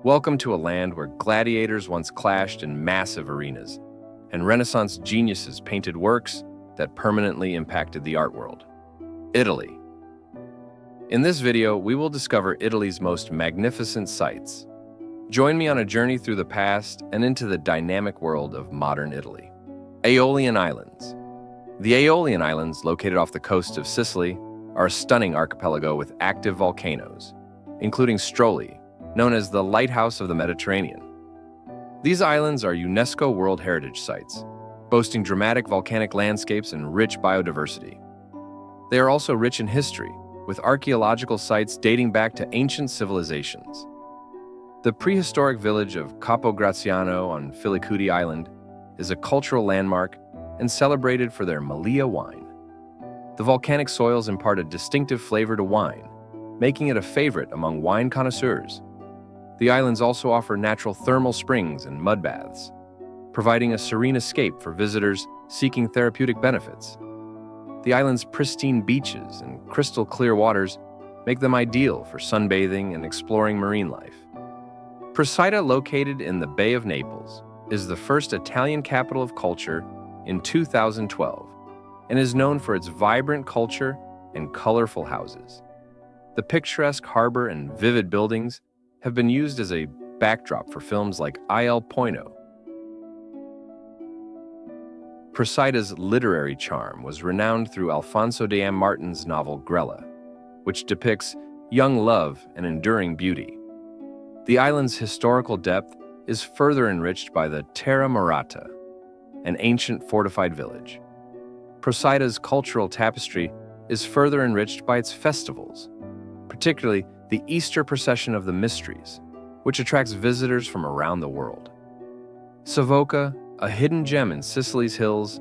Welcome to a land where gladiators once clashed in massive arenas, and Renaissance geniuses painted works that permanently impacted the art world. Italy. In this video, we will discover Italy's most magnificent sights. Join me on a journey through the past and into the dynamic world of modern Italy. Aeolian Islands. The Aeolian Islands, located off the coast of Sicily, are a stunning archipelago with active volcanoes, including Stroli, known as the Lighthouse of the Mediterranean. These islands are UNESCO World Heritage Sites, boasting dramatic volcanic landscapes and rich biodiversity. They are also rich in history, with archaeological sites dating back to ancient civilizations. The prehistoric village of Capo Graziano on Filicudi Island is a cultural landmark and celebrated for their Malia wine. The volcanic soils impart a distinctive flavor to wine, making it a favorite among wine connoisseurs. The islands also offer natural thermal springs and mud baths, providing a serene escape for visitors seeking therapeutic benefits. The island's pristine beaches and crystal clear waters make them ideal for sunbathing and exploring marine life. Procida, located in the Bay of Naples, is the first Italian capital of culture in 2012 and is known for its vibrant culture and colorful houses. The picturesque harbor and vivid buildings have been used as a backdrop for films like Il Poino. Prosida's literary charm was renowned through Alfonso de M. Martin's novel Grella, which depicts young love and enduring beauty. The island's historical depth is further enriched by the Terra Murata, an ancient fortified village. Prosida's cultural tapestry is further enriched by its festivals, particularly the Easter Procession of the Mysteries, which attracts visitors from around the world. Savoca, a hidden gem in Sicily's hills,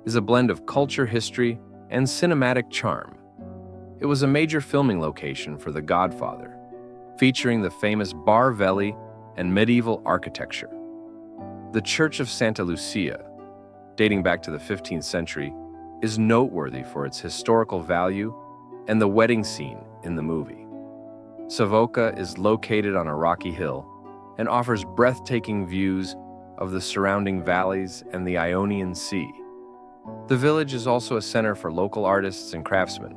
is a blend of culture, history, and cinematic charm. It was a major filming location for The Godfather, featuring the famous Bar Veli and medieval architecture. The Church of Santa Lucia, dating back to the 15th century, is noteworthy for its historical value and the wedding scene in the movie. Savoca is located on a rocky hill and offers breathtaking views of the surrounding valleys and the Ionian Sea. The village is also a center for local artists and craftsmen,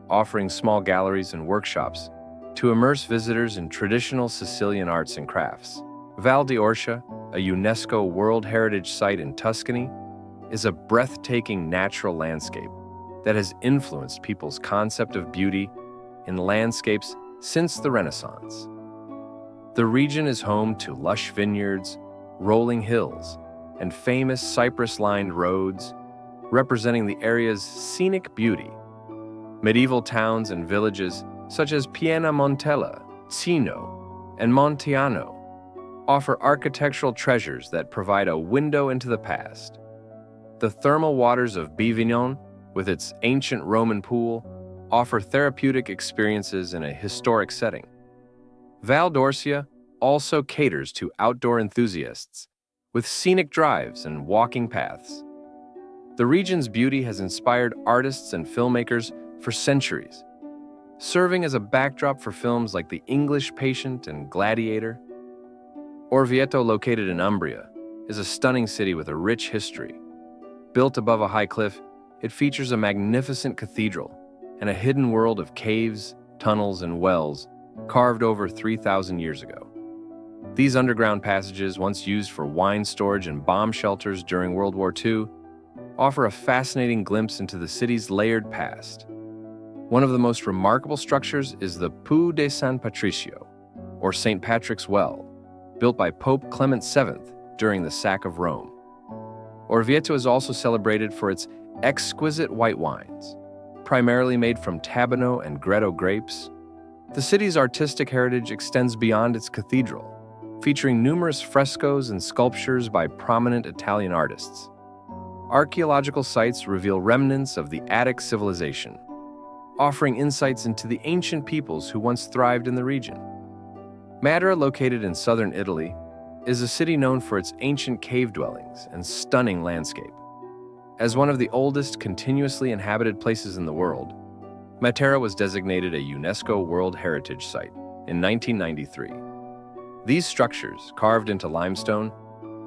offering small galleries and workshops to immerse visitors in traditional Sicilian arts and crafts. Val di Orcia, a UNESCO World Heritage Site in Tuscany, is a breathtaking natural landscape that has influenced people's concept of beauty in landscapes since the Renaissance. The region is home to lush vineyards, rolling hills, and famous cypress-lined roads, representing the area's scenic beauty. Medieval towns and villages such as Pienamontella, Cino, and Montiano offer architectural treasures that provide a window into the past. The thermal waters of Bivignon, with its ancient Roman pool, offer therapeutic experiences in a historic setting. Val d'Orcia also caters to outdoor enthusiasts, with scenic drives and walking paths. The region's beauty has inspired artists and filmmakers for centuries, serving as a backdrop for films like The English Patient and Gladiator. Orvieto, located in Umbria, is a stunning city with a rich history. Built above a high cliff, it features a magnificent cathedral and a hidden world of caves, tunnels, and wells carved over 3,000 years ago. These underground passages, once used for wine storage and bomb shelters during World War II, offer a fascinating glimpse into the city's layered past. One of the most remarkable structures is the Pu de San Patricio, or St. Patrick's Well, built by Pope Clement VII during the sack of Rome. Orvieto is also celebrated for its exquisite white wines, primarily made from Tabano and Greto grapes. The city's artistic heritage extends beyond its cathedral, featuring numerous frescoes and sculptures by prominent Italian artists. Archaeological sites reveal remnants of the Attic civilization, offering insights into the ancient peoples who once thrived in the region. Madera, located in southern Italy, is a city known for its ancient cave dwellings and stunning landscape. As one of the oldest continuously inhabited places in the world, Matera was designated a UNESCO World Heritage Site in 1993. These structures, carved into limestone,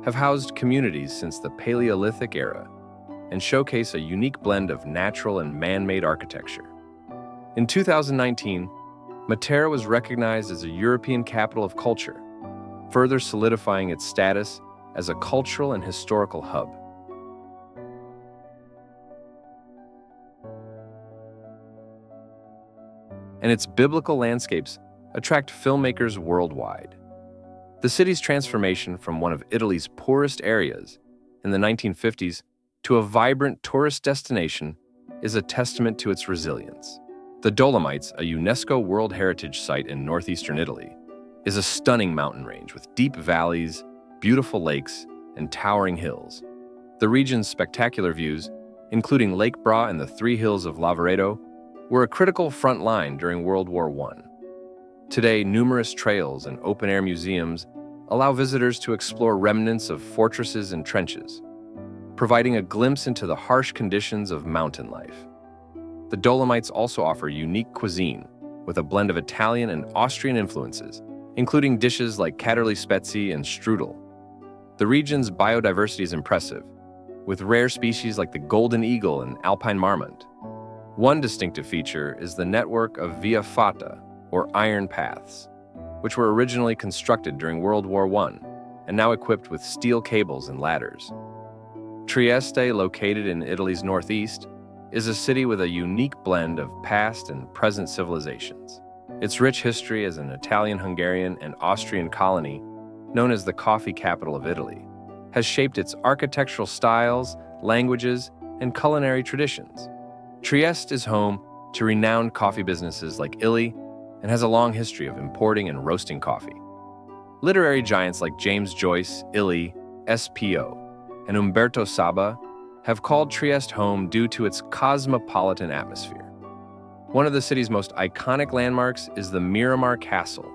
have housed communities since the Paleolithic era and showcase a unique blend of natural and man-made architecture. In 2019, Matera was recognized as a European capital of culture, further solidifying its status as a cultural and historical hub. And its biblical landscapes attract filmmakers worldwide. The city's transformation from one of Italy's poorest areas in the 1950s to a vibrant tourist destination is a testament to its resilience. The Dolomites, a UNESCO World Heritage Site in northeastern Italy, is a stunning mountain range with deep valleys, beautiful lakes, and towering hills. The region's spectacular views, including Lake Bra and the three hills of Lavaredo, were a critical front line during World War I. Today, numerous trails and open-air museums allow visitors to explore remnants of fortresses and trenches, providing a glimpse into the harsh conditions of mountain life. The Dolomites also offer unique cuisine with a blend of Italian and Austrian influences, including dishes like Caterli Spezzi and strudel. The region's biodiversity is impressive, with rare species like the golden eagle and alpine marmot. One distinctive feature is the network of via ferrata, or iron paths, which were originally constructed during World War I and now equipped with steel cables and ladders. Trieste, located in Italy's northeast, is a city with a unique blend of past and present civilizations. Its rich history as an Italian, Hungarian, and Austrian colony, known as the coffee capital of Italy, has shaped its architectural styles, languages, and culinary traditions. Trieste is home to renowned coffee businesses like Illy and has a long history of importing and roasting coffee. Literary giants like James Joyce, Illy, S.P.O., and Umberto Saba have called Trieste home due to its cosmopolitan atmosphere. One of the city's most iconic landmarks is the Miramar Castle,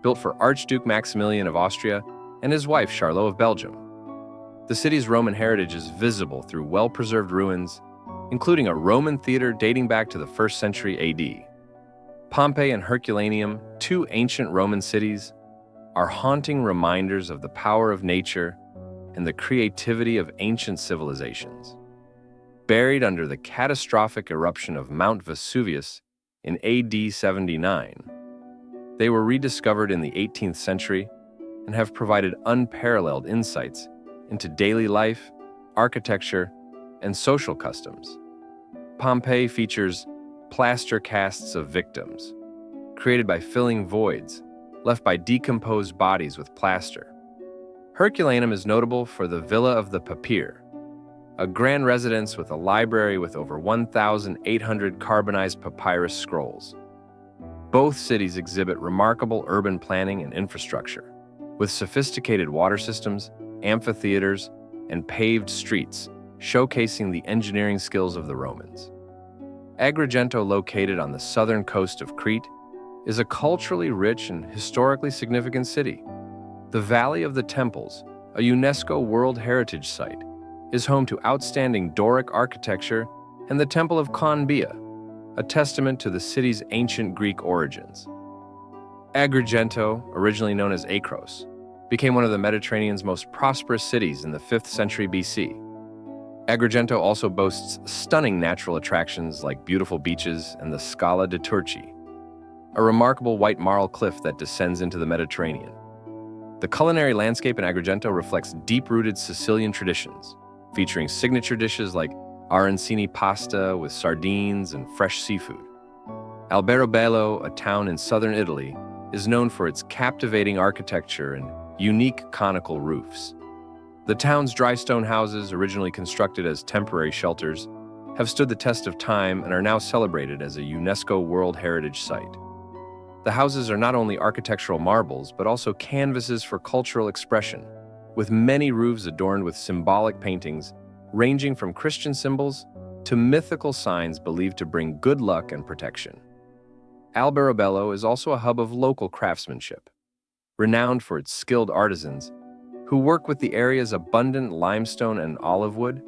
built for Archduke Maximilian of Austria and his wife Charlotte of Belgium. The city's Roman heritage is visible through well-preserved ruins, including a Roman theater dating back to the 1st century AD. Pompeii and Herculaneum, two ancient Roman cities, are haunting reminders of the power of nature and the creativity of ancient civilizations. Buried under the catastrophic eruption of Mount Vesuvius in AD 79, they were rediscovered in the 18th century and have provided unparalleled insights into daily life, architecture, and social customs. Pompeii features plaster casts of victims, created by filling voids left by decomposed bodies with plaster. Herculaneum is notable for the Villa of the Papyr, a grand residence with a library with over 1,800 carbonized papyrus scrolls. Both cities exhibit remarkable urban planning and infrastructure, with sophisticated water systems, amphitheaters, and paved streets, showcasing the engineering skills of the Romans. Agrigento, located on the southern coast of Crete, is a culturally rich and historically significant city. The Valley of the Temples, a UNESCO World Heritage Site, is home to outstanding Doric architecture and the Temple of Conbia, a testament to the city's ancient Greek origins. Agrigento, originally known as Akros, became one of the Mediterranean's most prosperous cities in the 5th century BC. Agrigento also boasts stunning natural attractions like beautiful beaches and the Scala de Turci, a remarkable white marl cliff that descends into the Mediterranean. The culinary landscape in Agrigento reflects deep-rooted Sicilian traditions, featuring signature dishes like arancini pasta with sardines and fresh seafood. Alberobello, a town in southern Italy, is known for its captivating architecture and unique conical roofs. The town's dry stone houses, originally constructed as temporary shelters, have stood the test of time and are now celebrated as a UNESCO World Heritage Site. The houses are not only architectural marvels, but also canvases for cultural expression, with many roofs adorned with symbolic paintings ranging from Christian symbols to mythical signs believed to bring good luck and protection. Alberobello is also a hub of local craftsmanship, renowned for its skilled artisans who work with the area's abundant limestone and olive wood.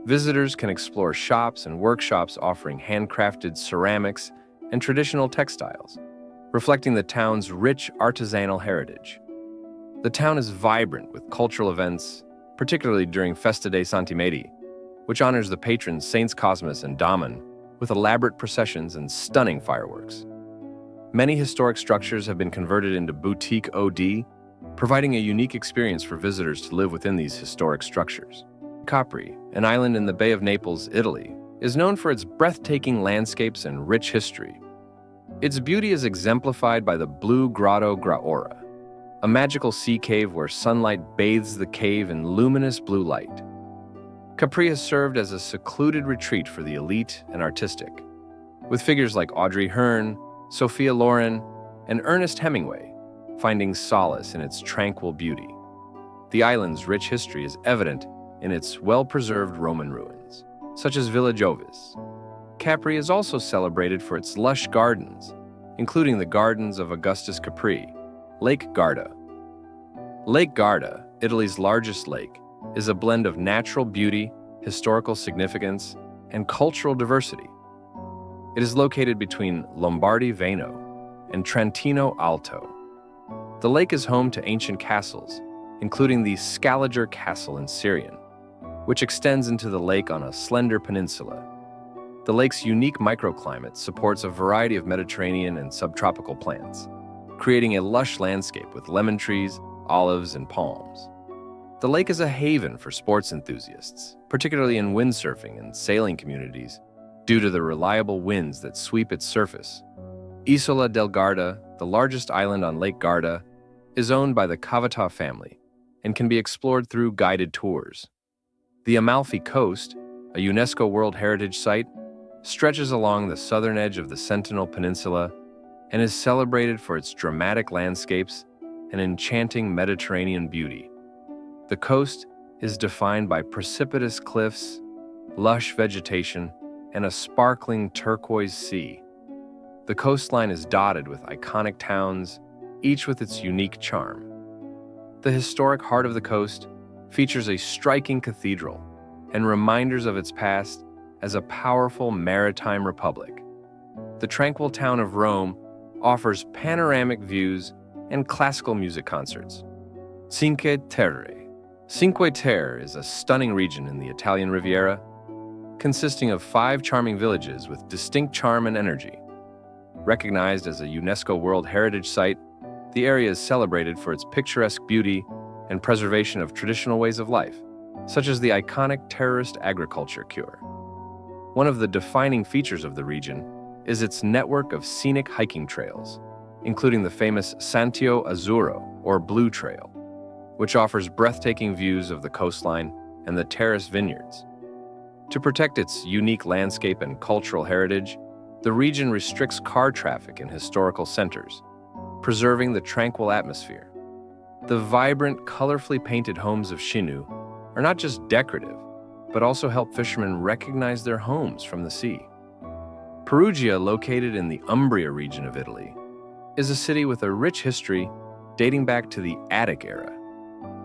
Visitors can explore shops and workshops offering handcrafted ceramics and traditional textiles, reflecting the town's rich artisanal heritage. The town is vibrant with cultural events, particularly during Festa dei Santi Medi, which honors the patrons Saints Cosmas and Damon with elaborate processions and stunning fireworks. Many historic structures have been converted into boutique OD, providing a unique experience for visitors to live within these historic structures. Capri, an island in the Bay of Naples, Italy, is known for its breathtaking landscapes and rich history. Its beauty is exemplified by the Blue Grotto Graora, a magical sea cave where sunlight bathes the cave in luminous blue light. Capri has served as a secluded retreat for the elite and artistic, with figures like Audrey Hepburn, Sophia Loren, and Ernest Hemingway finding solace in its tranquil beauty. The island's rich history is evident in its well-preserved Roman ruins, such as Villa Jovis. Capri is also celebrated for its lush gardens, including the gardens of Augustus Capri, Lake Garda. Lake Garda, Italy's largest lake, is a blend of natural beauty, historical significance, and cultural diversity. It is located between Lombardy Veneto and Trentino Alto. The lake is home to ancient castles, including the Scaliger Castle in Syrian, which extends into the lake on a slender peninsula. The lake's unique microclimate supports a variety of Mediterranean and subtropical plants, creating a lush landscape with lemon trees, olives, and palms. The lake is a haven for sports enthusiasts, particularly in windsurfing and sailing communities, due to the reliable winds that sweep its surface. Isola del Garda, the largest island on Lake Garda, is owned by the Cavata family and can be explored through guided tours. The Amalfi Coast, a UNESCO World Heritage Site, stretches along the southern edge of the Sentinel Peninsula and is celebrated for its dramatic landscapes and enchanting Mediterranean beauty. The coast is defined by precipitous cliffs, lush vegetation, and a sparkling turquoise sea. The coastline is dotted with iconic towns, each with its unique charm. The historic heart of the coast features a striking cathedral and reminders of its past as a powerful maritime republic. The tranquil town of Rome offers panoramic views and classical music concerts. Cinque Terre. Cinque Terre is a stunning region in the Italian Riviera, consisting of 5 charming villages with distinct charm and energy. Recognized as a UNESCO World Heritage Site, the area is celebrated for its picturesque beauty and preservation of traditional ways of life, such as the iconic terraced agriculture cure. One of the defining features of the region is its network of scenic hiking trails, including the famous Santio Azzurro, or Blue Trail, which offers breathtaking views of the coastline and the terrace vineyards. To protect its unique landscape and cultural heritage, the region restricts car traffic in historical centers, preserving the tranquil atmosphere. The vibrant, colorfully painted homes of Shinu are not just decorative, but also help fishermen recognize their homes from the sea. Perugia, located in the Umbria region of Italy, is a city with a rich history dating back to the Attic era.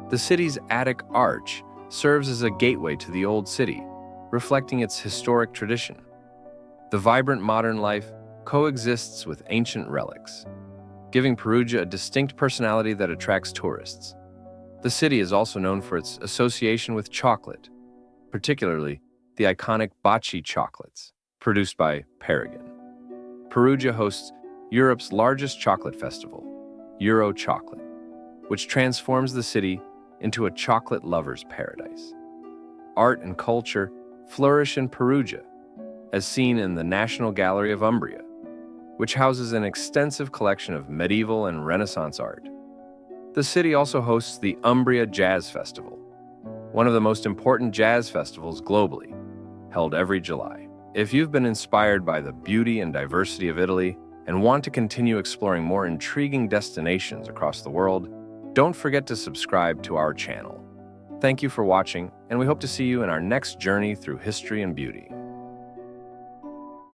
The city's Attic Arch serves as a gateway to the Old City, reflecting its historic tradition. The vibrant modern life coexists with ancient relics, giving Perugia a distinct personality that attracts tourists. The city is also known for its association with chocolate, particularly the iconic Baci chocolates, produced by Paragon. Perugia hosts Europe's largest chocolate festival, Euro Chocolate, which transforms the city into a chocolate lover's paradise. Art and culture flourish in Perugia, as seen in the National Gallery of Umbria, which houses an extensive collection of medieval and Renaissance art. The city also hosts the Umbria Jazz Festival, one of the most important jazz festivals globally, held every July. If you've been inspired by the beauty and diversity of Italy and want to continue exploring more intriguing destinations across the world, don't forget to subscribe to our channel. Thank you for watching, and we hope to see you in our next journey through history and beauty.